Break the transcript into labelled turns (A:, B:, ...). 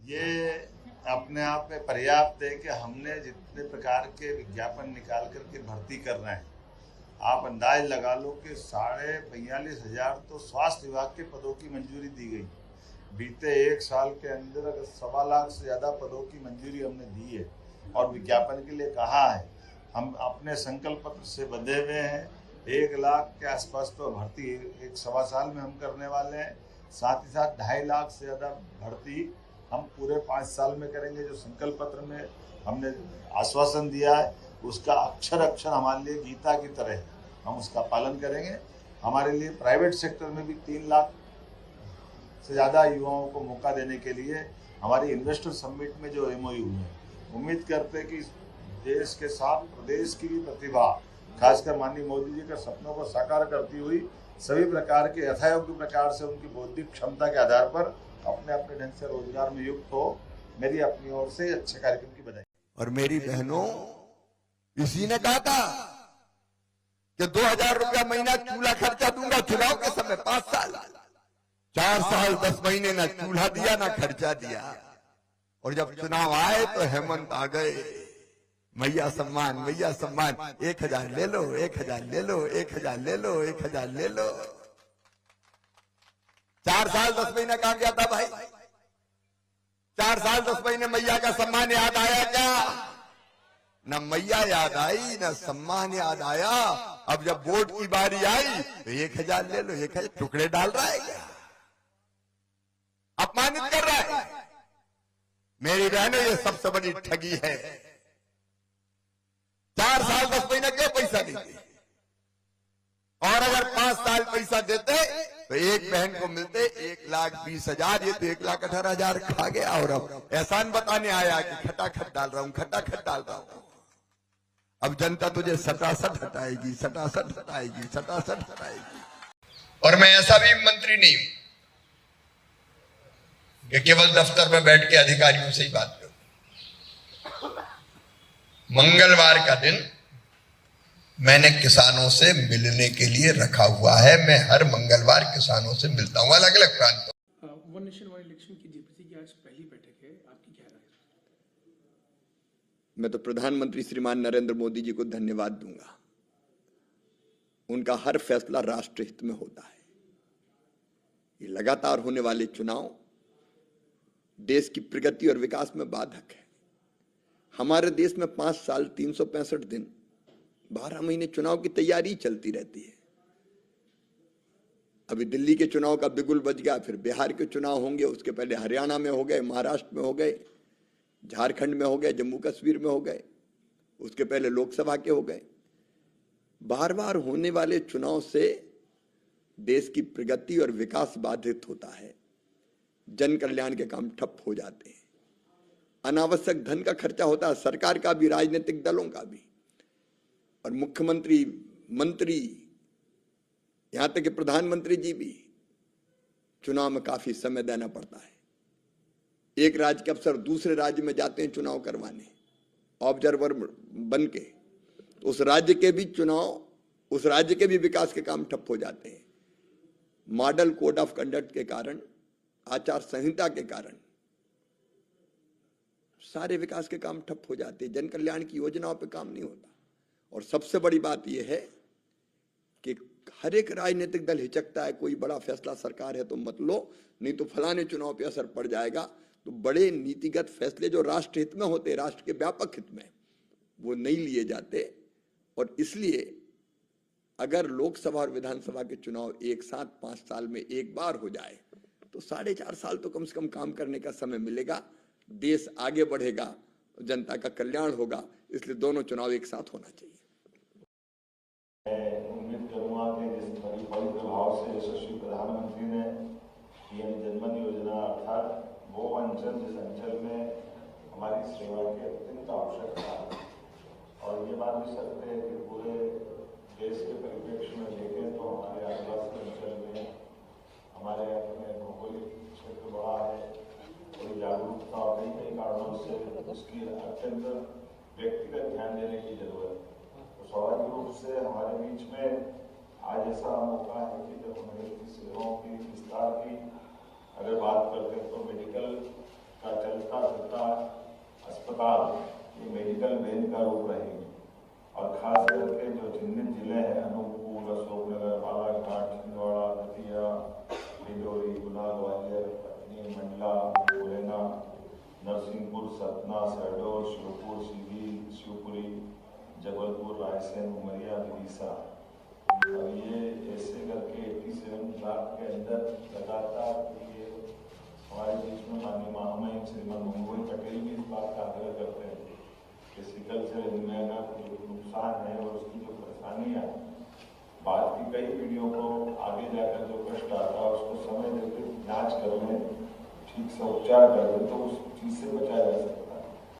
A: ये अपने आप में पर्याप्त है कि हमने जितने प्रकार के विज्ञापन निकाल करके भर्ती कर रहे हैं, आप अंदाज लगा लो कि 45,500 तो स्वास्थ्य विभाग के पदों की मंजूरी दी गई। बीते एक साल के अंदर अगर 1.25 लाख से ज़्यादा पदों की मंजूरी हमने दी है और विज्ञापन के लिए कहा है। हम अपने संकल्प पत्र से बंधे हुए हैं। 1 लाख के आसपास तो भर्ती एक 1.25 साल में हम करने वाले हैं। साथ ही साथ 2.5 लाख से ज़्यादा भर्ती हम पूरे 5 साल में करेंगे। जो संकल्प पत्र में हमने आश्वासन दिया है उसका अक्षर अक्षर हमारे लिए गीता की तरह है, हम उसका पालन करेंगे। हमारे लिए प्राइवेट सेक्टर में भी 3 लाख से ज़्यादा युवाओं को मौका देने के लिए हमारी इन्वेस्टर समिट में जो MOU है, उम्मीद करते हैं कि देश के साथ प्रदेश की भी प्रतिभा, खासकर माननीय मोदी जी के सपनों को साकार करती हुई सभी प्रकार के यथायोग्य प्रकार से उनकी बौद्धिक क्षमता के आधार पर अपने अपने ढंग से रोजगार में युक्त हो। मेरी अपनी ओर से अच्छे कार्यक्रम की बधाई।
B: और मेरी बहनों, इसी ने कहा था कि 2,000 रुपया महीना चूल्हा खर्चा दूंगा चुनाव के समय। 5 साल 4 साल 10 महीने ना चूल्हा दिया ना खर्चा दिया। और जब चुनाव आए तो हेमंत आ गए, मैया सम्मान, मैया सम्मान, 1,000 ले लो, 1,000 ले लो, 1,000 ले लो, 1,000 ले लो। 4 साल 10 महीने कहा गया था भाई? 4 साल 10 महीने मैया का सम्मान याद आया क्या? न मैया याद आई न सम्मान याद आया। अब जब वोट की बारी आई तो 1,000 ले लो, 1,000 टुकड़े डाल रहा है क्या? अपमानित कर रहा है। मेरी बहनों, ये सबसे बड़ी ठगी है। 4 साल 10 महीने क्यों पैसा देते? और अगर 5 साल पैसा देते तो एक बहन को मिलते 1,20,000। ये तो 1,18,000 खा गया। और अब एहसान बताने आया कि खटाखट डाल रहा हूं, खटाखट डाल रहा हूं। अब जनता तुझे सटासट हटाएगी, सटासट हटाएगी, सटासट हटाएगी।
C: और मैं ऐसा भी मंत्री नहीं हूं कि केवल दफ्तर में बैठ के अधिकारियों से ही बात करूं। मंगलवार का दिन मैंने किसानों से मिलने के लिए रखा हुआ है। मैं हर मंगलवार किसानों से मिलता हूं, अलग अलग प्रांतों।
D: वन नेशन वन इलेक्शन की JPC की आज पहली बैठक है, आपकी क्या राय है?
B: मैं तो प्रधानमंत्री श्रीमान नरेंद्र मोदी जी को धन्यवाद दूंगा। उनका हर फैसला राष्ट्र हित में होता है। ये लगातार होने वाले चुनाव देश की प्रगति और विकास में बाधक है। हमारे देश में 5 साल 365 दिन 12 महीने चुनाव की तैयारी चलती रहती है। अभी दिल्ली के चुनाव का बिगुल बज गया, फिर बिहार के चुनाव होंगे, उसके पहले हरियाणा में हो गए, महाराष्ट्र में हो गए, झारखंड में हो गए, जम्मू कश्मीर में हो गए, उसके पहले लोकसभा के हो गए। बार बार होने वाले चुनाव से देश की प्रगति और विकास बाधित होता है। जन कल्याण के काम ठप हो जाते हैं। अनावश्यक धन का खर्चा होता है, सरकार का भी, राजनीतिक दलों का भी। और मुख्यमंत्री, मंत्री, यहां तक कि प्रधानमंत्री जी भी चुनाव में काफी समय देना पड़ता है। एक राज्य के अफसर दूसरे राज्य में जाते हैं चुनाव करवाने, ऑब्जर्वर बन के। उस राज्य के भी चुनाव, उस राज्य के भी विकास के काम ठप हो जाते हैं। मॉडल कोड ऑफ कंडक्ट के कारण, आचार संहिता के कारण सारे विकास के काम ठप हो जाते हैं। जन कल्याण की योजनाओं पे काम नहीं होता। और सबसे बड़ी बात यह है कि हर एक राजनीतिक दल हिचकता है, कोई बड़ा फैसला सरकार है तो मत लो, नहीं तो फलाने चुनाव पे असर पड़ जाएगा। तो बड़े नीतिगत फैसले जो राष्ट्र हित में होते, राष्ट्र के व्यापक हित में, वो नहीं लिए जाते। और इसलिए अगर लोकसभा और विधानसभा के चुनाव एक साथ 5 साल में एक बार हो जाए तो 4.5 साल तो कम से कम काम करने का समय मिलेगा। देश आगे बढ़ेगा, जनता का कल्याण होगा। इसलिए दोनों चुनाव एक साथ होना चाहिए।
A: उम्मीद करूंगा कि जिस पवित्र भाव से यशस्वी प्रधानमंत्री ने PM जनधन योजना अर्थात वो अंचल, जिस अंचल में हमारी सेवा की अत्यंत आवश्यकता है, और ये बात भी सकते हैं कि पूरे देश के परिप्रेक्ष्य में देखें तो हमारे आसपास के अंचल में हमारे अपने भौगोलिक क्षेत्र बड़ा है, थोड़ी जागरूकता और कई कारणों से उसकी अत्यंत व्यक्तिगत ध्यान देने की जरूरत है। तो स्वाभाविक रूप से हमारे बीच में आज ऐसा मौका है कि जब हम हेल्थ की सेवाओं की विस्तार की अगर बात करते हैं तो मेडिकल का चल
E: और ये ऐसे करके 87 ड्राफ्ट के अंदर लगातार ये हमारे बीच में माननीय महामहिम श्रीमान मंगोई पटेल भी इस बात का आग्रह करते हैं कि सिकल सेल एनीमिया का जो नुकसान है और उसकी जो परेशानियाँ बाद की कई पीढ़ियों को आगे जाकर जो कष्ट आता है उसको समय देकर जांच कर लें, ठीक से उपचार कर लें तो उस चीज़ से बचा जा सकता है।